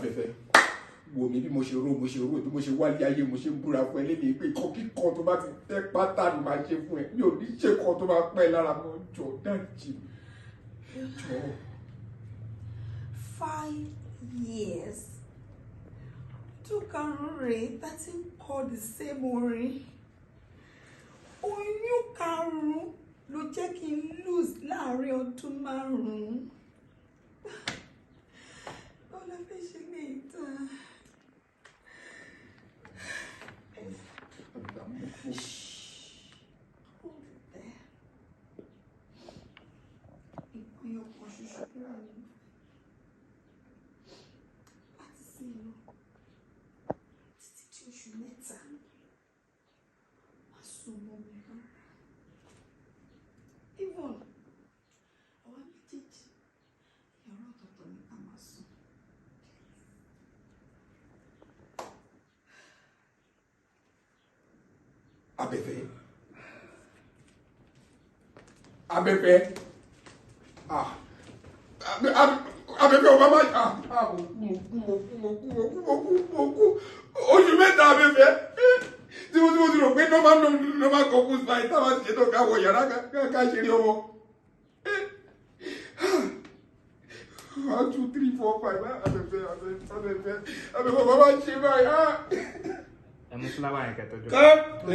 Abẹ́fẹ́ wo mi bí mo ṣe rò bí mo ṣe wálé ayé mo ṣe ń búra fún ẹ lélẹ̀ pé kíkọ́ tó bá ti tẹ́ pátá ni máa ṣe fún ẹ mi ò ní ṣe kan tó máa pẹ́ lára mọ́ jọ dájì jọ. 5 years tó karùn-ún rèé tá ti ń kọ the same orin oyún karùn-ún ló jẹ́ kí n lose láàrin ọdún 5. Bọ́lá fẹ́ ṣe lè tán. Abẹ́fẹ́ Abẹ́fẹ́ ọba máa oṣù mẹ́ta Abẹ́fẹ́ tí mo ti rò pé normal couples fight táwọn ti ṣètò káwọ yàrá ká ṣeré ọwọ́ 1 2 3 4 5 Abẹ́fẹ́ ọba máa ṣe báyìí. ẹ mú fúláwà yẹn kẹtọjọ.